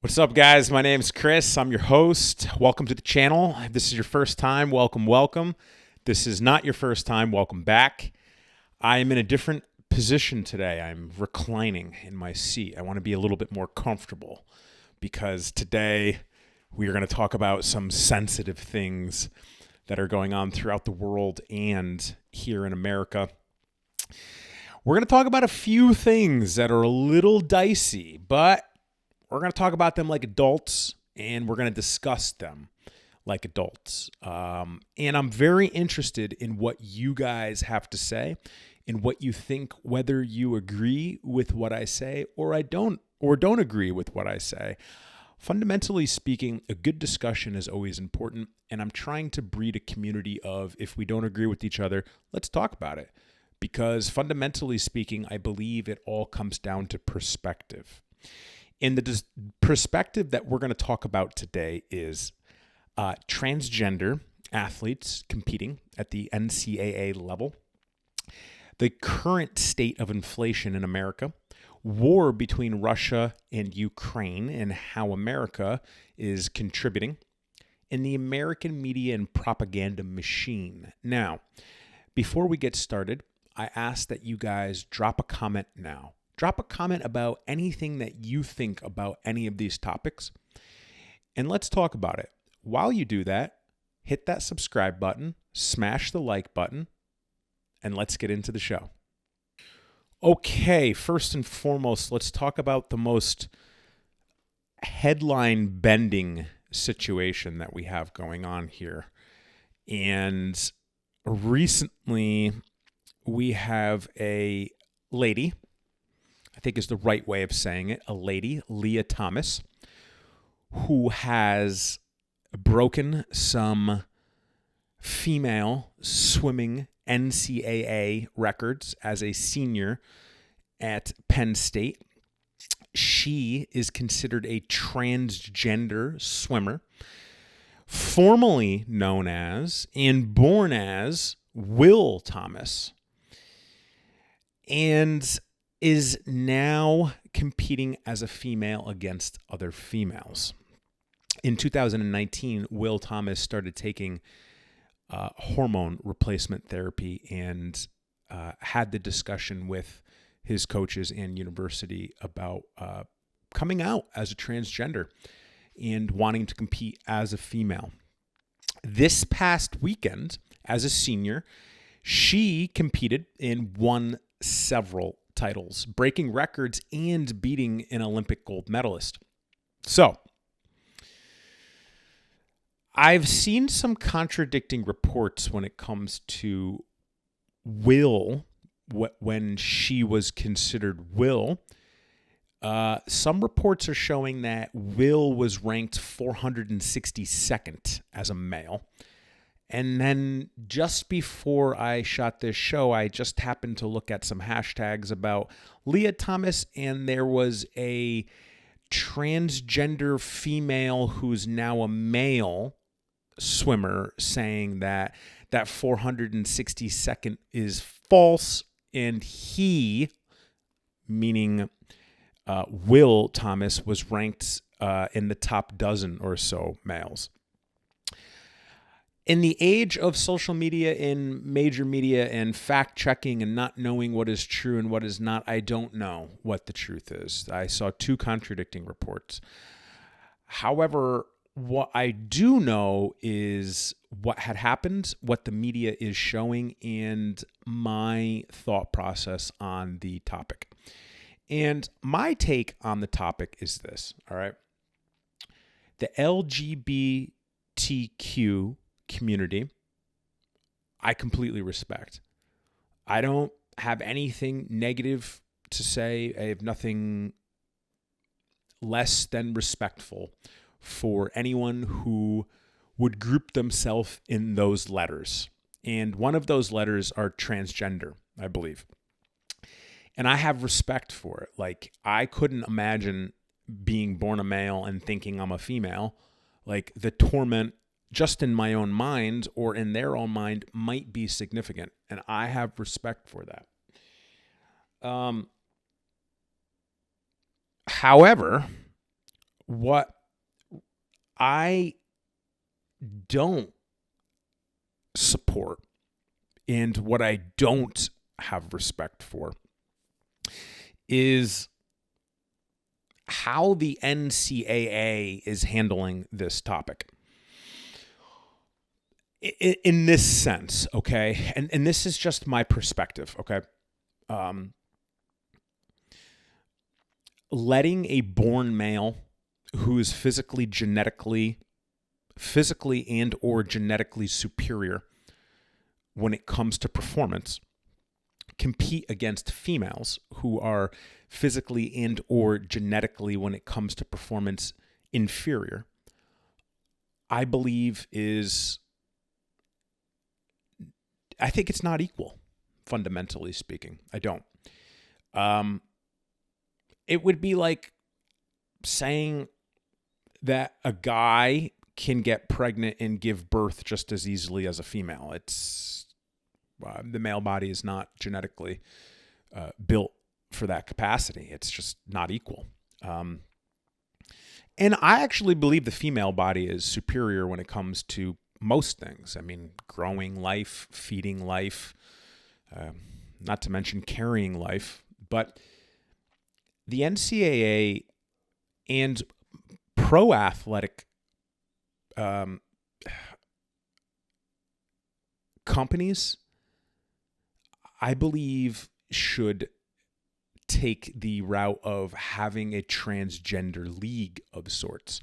What's up, guys? My name's Chris. I'm your host. Welcome to the channel. If this is your first time, welcome, welcome. This is not your first time, welcome back. I am in a different position today. I'm reclining in my seat. I want to be a little bit more comfortable because today we are going to talk about some sensitive things that are going on throughout the world and here in America. We're going to talk about a few things that are a little dicey, but we're going to talk about them like adults, and we're going to discuss them like adults. And I'm very interested in what you guys have to say and what you think, whether you agree with what I say or don't agree with what I say. Fundamentally speaking, a good discussion is always important, and I'm trying to breed a community of, if we don't agree with each other, let's talk about it. Because fundamentally speaking, I believe it all comes down to perspective. And the perspective that we're going to talk about today is transgender athletes competing at the NCAA level, the current state of inflation in America, war between Russia and Ukraine and how America is contributing, and the American media and propaganda machine. Now, before we get started, I ask that you guys drop a comment now. Drop a comment about anything that you think about any of these topics, and let's talk about it. While you do that, hit that subscribe button, smash the like button, and let's get into the show. Okay, first and foremost, let's talk about the most headline-bending situation that we have going on here. And recently, we have a lady, I think is the right way of saying it, a lady, Leah Thomas, who has broken some female swimming NCAA records as a senior at Penn State. She is considered a transgender swimmer, formerly known as and born as Leah Thomas, and is now competing as a female against other females. In 2019, Leah Thomas started taking hormone replacement therapy and had the discussion with his coaches and university about coming out as a transgender and wanting to compete as a female. This past weekend, as a senior, she competed and won several titles, breaking records and beating an Olympic gold medalist. So, I've seen some contradicting reports when it comes to when she was considered Will. Some reports are showing that Will was ranked 462nd as a male. And then just before I shot this show, I just happened to look at some hashtags about Leah Thomas, and there was a transgender female who's now a male swimmer saying that 462nd is false, and he, meaning Leah Thomas, was ranked in the top dozen or so males. In the age of social media and major media and fact-checking and not knowing what is true and what is not, I don't know what the truth is. I saw two contradicting reports. However, what I do know is what had happened, what the media is showing, and my thought process on the topic. And my take on the topic is this, all right? The LGBTQ community, I completely respect. I don't have anything negative to say. I have nothing less than respectful for anyone who would group themselves in those letters. And one of those letters are transgender, I believe. And I have respect for it. Like, I couldn't imagine being born a male and thinking I'm a female. Like, the torment just in my own mind or in their own mind might be significant. And I have respect for that. However, What I don't support and what I don't have respect for is how the NCAA is handling this topic. In this sense, okay? And this is just my perspective, okay? Letting a born male who is physically and or genetically superior when it comes to performance compete against females who are physically and or genetically, when it comes to performance, inferior, I think it's not equal, fundamentally speaking. I don't. It would be like saying that a guy can get pregnant and give birth just as easily as a female. The male body is not genetically built for that capacity. It's just not equal. And I actually believe the female body is superior when it comes to most things. I mean, growing life, feeding life, not to mention carrying life. But the NCAA and pro athletic companies, I believe, should take the route of having a transgender league of sorts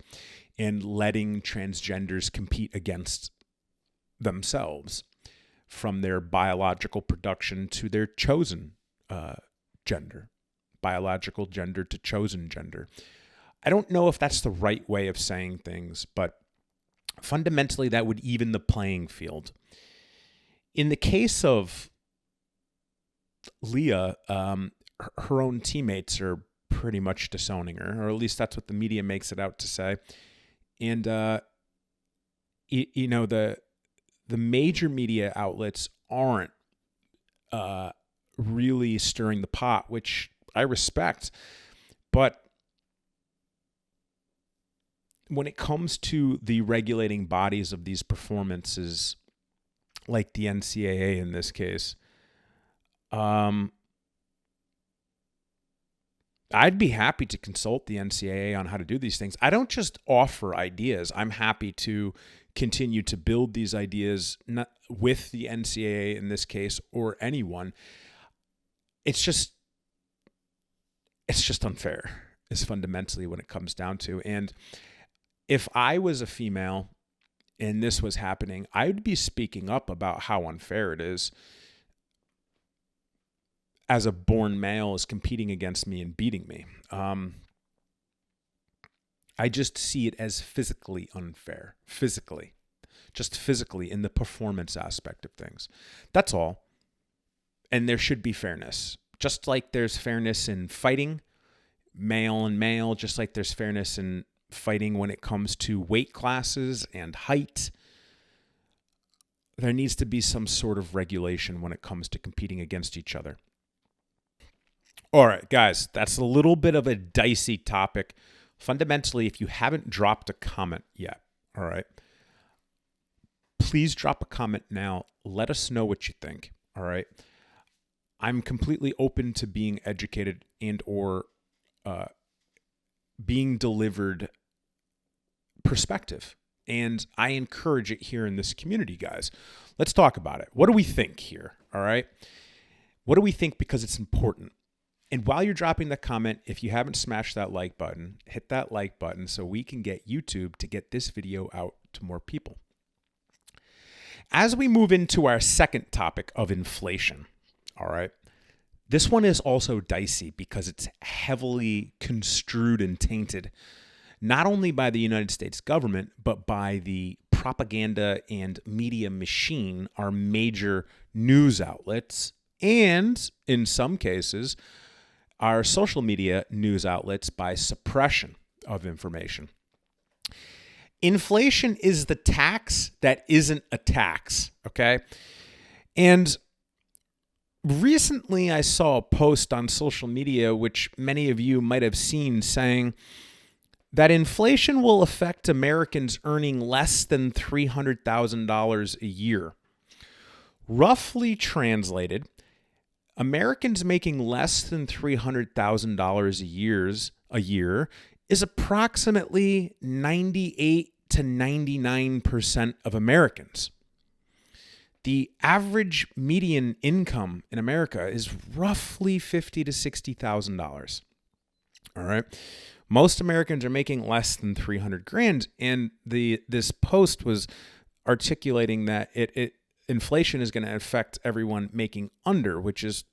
and letting transgenders compete against themselves from their biological production to their chosen gender, biological gender to chosen gender. I don't know if that's the right way of saying things, but fundamentally that would even the playing field. In the case of Leah, her own teammates are pretty much disowning her, or at least that's what the media makes it out to say. And, the major media outlets aren't really stirring the pot, which I respect. But when it comes to the regulating bodies of these performances, like the NCAA in this case, I'd be happy to consult the NCAA on how to do these things. I don't just offer ideas. I'm happy to continue to build these ideas with the NCAA in this case, or anyone. It's just unfair, is fundamentally what it comes down to. And if I was a female and this was happening, I would be speaking up about how unfair it is as a born male is competing against me and beating me. I just see it as physically unfair, just physically in the performance aspect of things. That's all. And there should be fairness. Just like there's fairness in fighting, male and male, just like there's fairness in fighting when it comes to weight classes and height. There needs to be some sort of regulation when it comes to competing against each other. All right, guys, that's a little bit of a dicey topic. Fundamentally, if you haven't dropped a comment yet, all right, please drop a comment now. Let us know what you think, all right? I'm completely open to being educated and or being delivered perspective. And I encourage it here in this community, guys. Let's talk about it. What do we think here, all right? What do we think, because it's important? And while you're dropping the comment, if you haven't smashed that like button, hit that like button so we can get YouTube to get this video out to more people. As we move into our second topic of inflation, all right, this one is also dicey because it's heavily construed and tainted, not only by the United States government, but by the propaganda and media machine, our major news outlets, and in some cases, our social media news outlets by suppression of information. Inflation is the tax that isn't a tax, okay? And recently I saw a post on social media, which many of you might have seen, saying that inflation will affect Americans earning less than $300,000 a year. Roughly translated, Americans making less than $300,000 a year is approximately 98 to 99% of Americans. The average median income in America is roughly $50,000 to $60,000. All right. Most Americans are making less than 300 grand, and this post was articulating that inflation is going to affect everyone making under, which is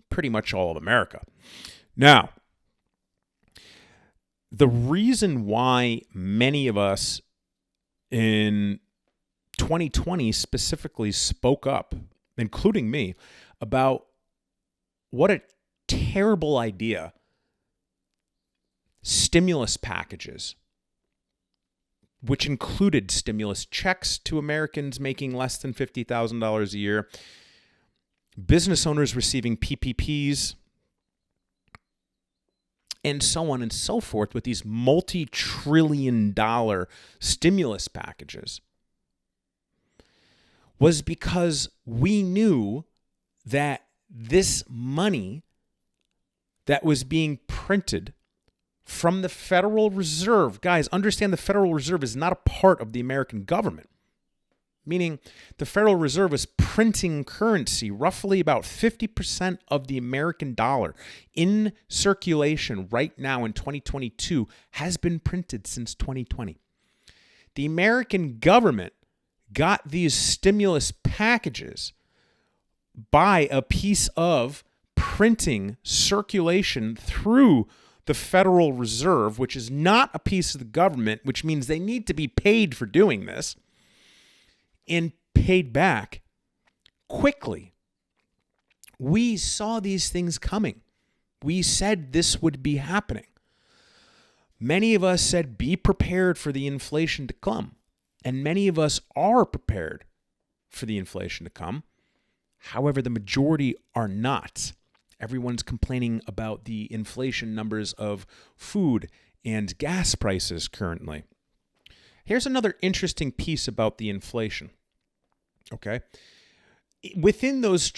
pretty much all of America. Now, the reason why many of us in 2020 specifically spoke up, including me, about what a terrible idea stimulus packages, which included stimulus checks to Americans making less than $50,000 a year, business owners receiving PPPs, and so on and so forth, with these multi-trillion-dollar stimulus packages, was because we knew that this money that was being printed from the Federal Reserve, guys, understand the Federal Reserve is not a part of the American government, meaning the Federal Reserve is printing currency, roughly about 50% of the American dollar in circulation right now in 2022 has been printed since 2020. The American government got these stimulus packages by a piece of printing circulation through the Federal Reserve, which is not a piece of the government, which means they need to be paid for doing this and paid back quickly. We saw these things coming. We said this would be happening. Many of us said, be prepared for the inflation to come. And many of us are prepared for the inflation to come. However, the majority are not. Everyone's complaining about the inflation numbers of food and gas prices currently. Here's another interesting piece about the inflation. Okay. Within those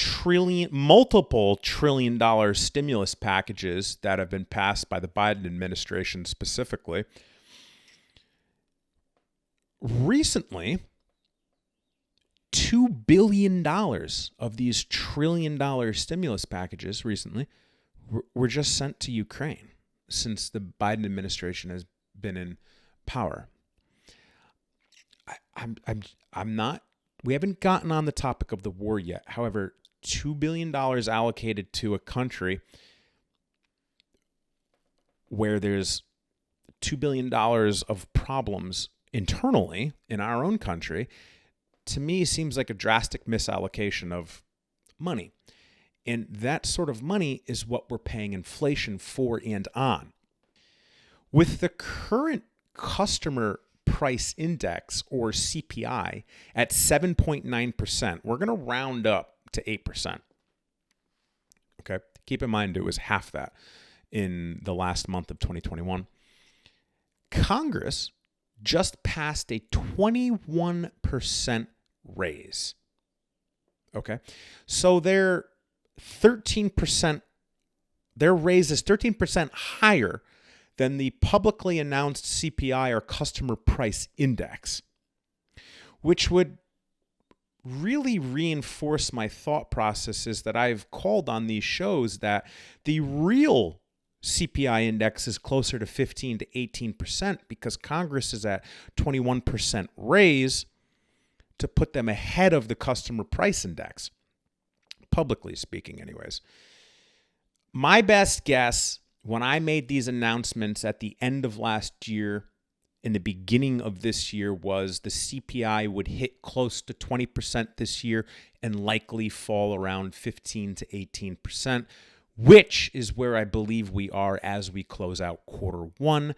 multiple trillion-dollar stimulus packages that have been passed by the Biden administration specifically, recently, $2 billion of these trillion-dollar stimulus packages recently were just sent to Ukraine since the Biden administration has been in power. We haven't gotten on the topic of the war yet. However, $2 billion allocated to a country where there's $2 billion of problems internally in our own country, to me, seems like a drastic misallocation of money. And that sort of money is what we're paying inflation for and on. With the current customer price index, or CPI, at 7.9%, we're going to round up to 8%. Okay? Keep in mind it was half that in the last month of 2021. Congress just passed a 21% raise. Okay? So their raise is 13% higher than the publicly announced CPI, or customer price index, which would really reinforce my thought processes that I've called on these shows, that the real CPI index is closer to 15 to 18% because Congress is at 21% raise to put them ahead of the customer price index, publicly speaking anyways. My best guess when I made these announcements at the end of last year, in the beginning of this year, was the CPI would hit close to 20% this year and likely fall around 15 to 18%, which is where I believe we are as we close out quarter one.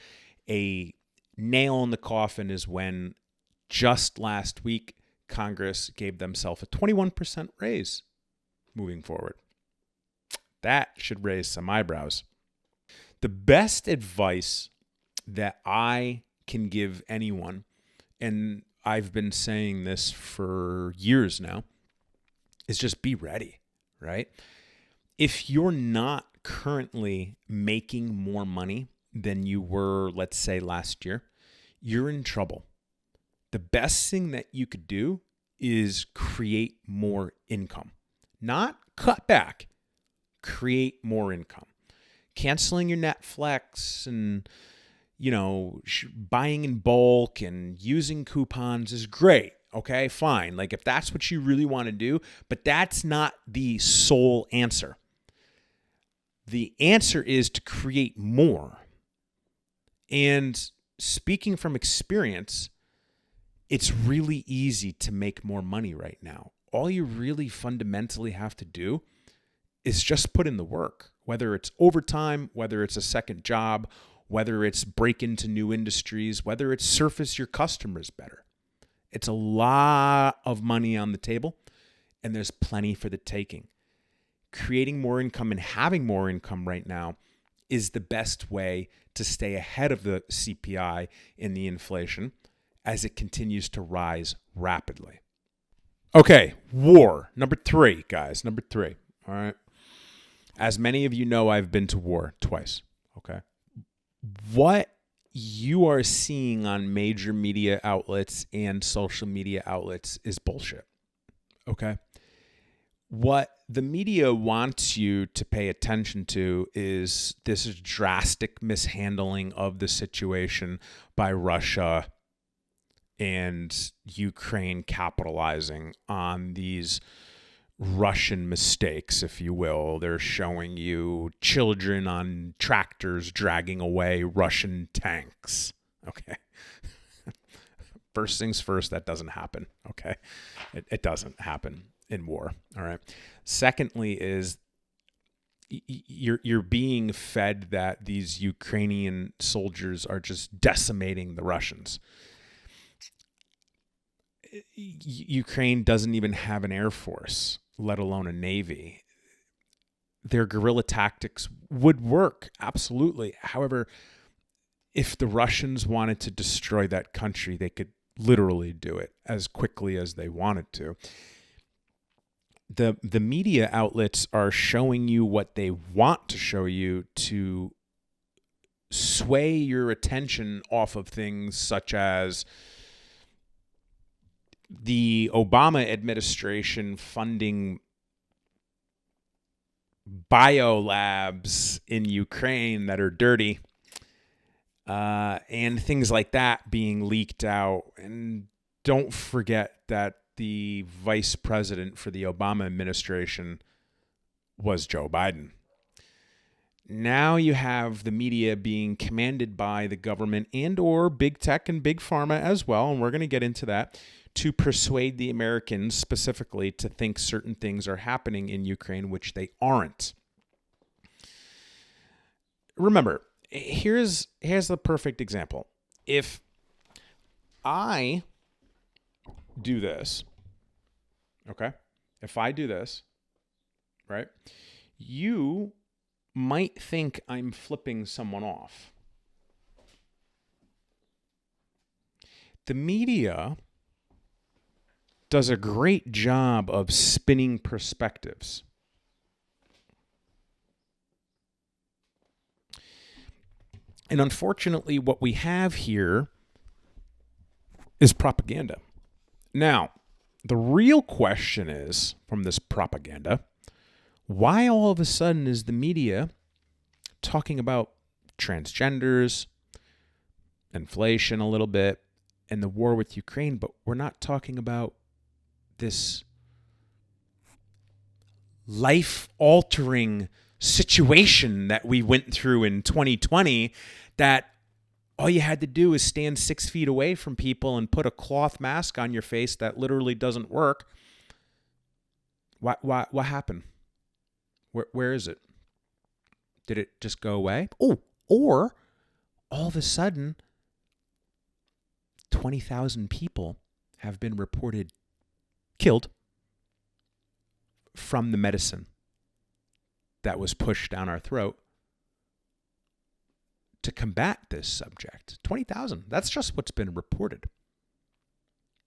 A nail in the coffin is when just last week, Congress gave themselves a 21% raise moving forward. That should raise some eyebrows. The best advice that I can give anyone, and I've been saying this for years now, is just be ready, right? If you're not currently making more money than you were, let's say, last year, you're in trouble. The best thing that you could do is create more income, not cut back, create more income. Canceling your Netflix and, buying in bulk and using coupons is great. Okay, fine. Like if that's what you really want to do, but that's not the sole answer. The answer is to create more. And speaking from experience, it's really easy to make more money right now. All you really fundamentally have to do is just put in the work, whether it's overtime, whether it's a second job, whether it's break into new industries, whether it's surface your customers better. It's a lot of money on the table, and there's plenty for the taking. Creating more income and having more income right now is the best way to stay ahead of the CPI and the inflation as it continues to rise rapidly. Okay, war. Number 3, guys. Number 3. All right. As many of you know, I've been to war twice. Okay. What you are seeing on major media outlets and social media outlets is bullshit. Okay. What the media wants you to pay attention to is this drastic mishandling of the situation by Russia and Ukraine capitalizing on these Russian mistakes, if you will. They're showing you children on tractors dragging away Russian tanks. Okay. First things first, that doesn't happen. Okay. It doesn't happen in war. All right. Secondly is you're being fed that these Ukrainian soldiers are just decimating the Russians. Ukraine doesn't even have an air force, let alone a navy. Their guerrilla tactics would work, absolutely. However, if the Russians wanted to destroy that country, they could literally do it as quickly as they wanted to. The media outlets are showing you what they want to show you to sway your attention off of things such as the Obama administration funding biolabs in Ukraine that are dirty, and things like that being leaked out. And don't forget that the vice president for the Obama administration was Joe Biden. Now you have the media being commanded by the government and or big tech and big pharma as well, and we're going to get into that, to persuade the Americans specifically to think certain things are happening in Ukraine, which they aren't. Remember, here's the perfect example. If I do this, okay? If I do this, right? You might think I'm flipping someone off. The media does a great job of spinning perspectives. And unfortunately, what we have here is propaganda. Now, the real question is, from this propaganda, why all of a sudden is the media talking about transgenders, inflation a little bit, and the war with Ukraine, but we're not talking about this life-altering situation that we went through in 2020, that all you had to do is stand 6 feet away from people and put a cloth mask on your face that literally doesn't work. What happened? Where is it? Did it just go away? Oh, or all of a sudden, 20,000 people have been reported killed from the medicine that was pushed down our throat to combat this subject. 20,000. That's just what's been reported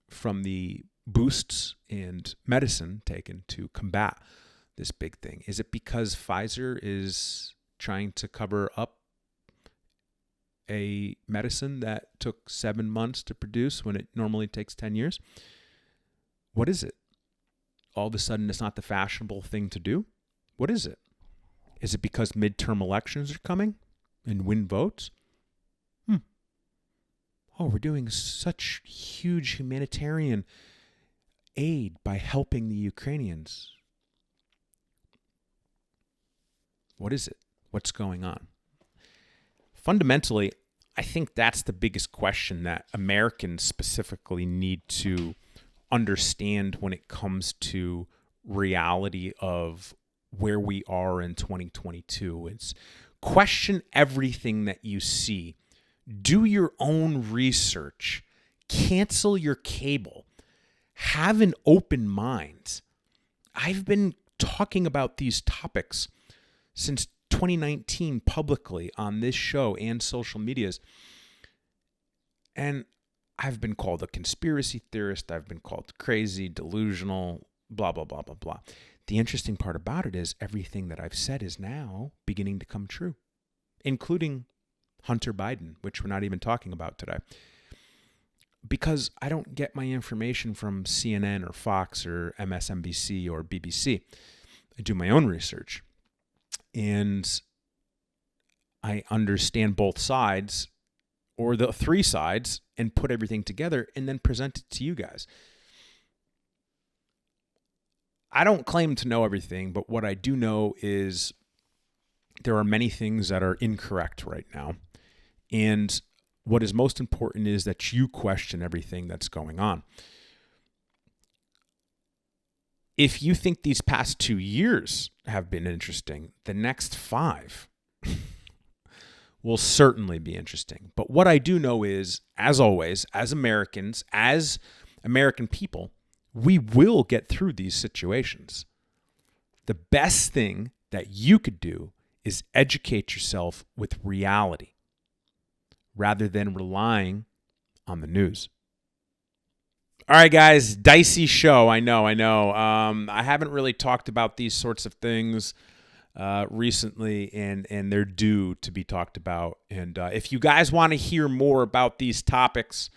from the boosts and medicine taken to combat this big thing. Is it because Pfizer is trying to cover up a medicine that took 7 months to produce when it normally takes 10 years? What is it? All of a sudden, it's not the fashionable thing to do? What is it? Is it because midterm elections are coming and win votes? Oh, we're doing such huge humanitarian aid by helping the Ukrainians. What is it? What's going on? Fundamentally, I think that's the biggest question that Americans specifically need to understand when it comes to reality of where we are in 2022. It's question everything that you see. Do your own research. Cancel your cable. Have an open mind. I've been talking about these topics since 2019 publicly on this show and social medias. And I've been called a conspiracy theorist. I've been called crazy, delusional, blah, blah, blah, blah, blah. The interesting part about it is everything that I've said is now beginning to come true, including Hunter Biden, which we're not even talking about today. Because I don't get my information from CNN or Fox or MSNBC or BBC. I do my own research. And I understand both sides or the three sides and put everything together and then present it to you guys. I don't claim to know everything, but what I do know is there are many things that are incorrect right now. And what is most important is that you question everything that's going on. If you think these past 2 years have been interesting, the next 5 will certainly be interesting. But what I do know is, as always, as Americans, as American people, we will get through these situations. The best thing that you could do is educate yourself with reality rather than relying on the news. All right, guys, dicey show. I know. I haven't really talked about these sorts of things recently, and they're due to be talked about. And if you guys want to hear more about these topics,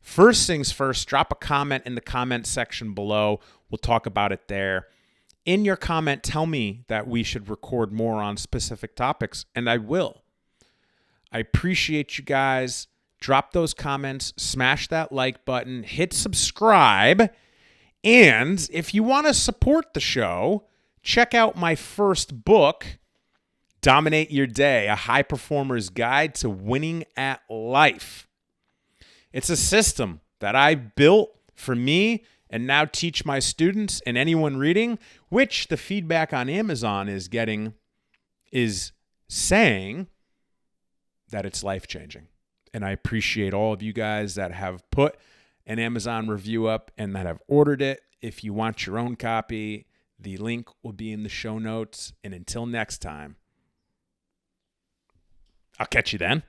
first things first, drop a comment in the comment section below. We'll talk about it there. In your comment, tell me that we should record more on specific topics, and I will. I appreciate you guys. Drop those comments, smash that like button, hit subscribe. And if you want to support the show, check out my first book, Dominate Your Day, A High Performer's Guide to Winning at Life. It's a system that I built for me and now teach my students and anyone reading, which the feedback on Amazon is saying that it's life-changing. And I appreciate all of you guys that have put an Amazon review up and that have ordered it. If you want your own copy, the link will be in the show notes. And until next time, I'll catch you then.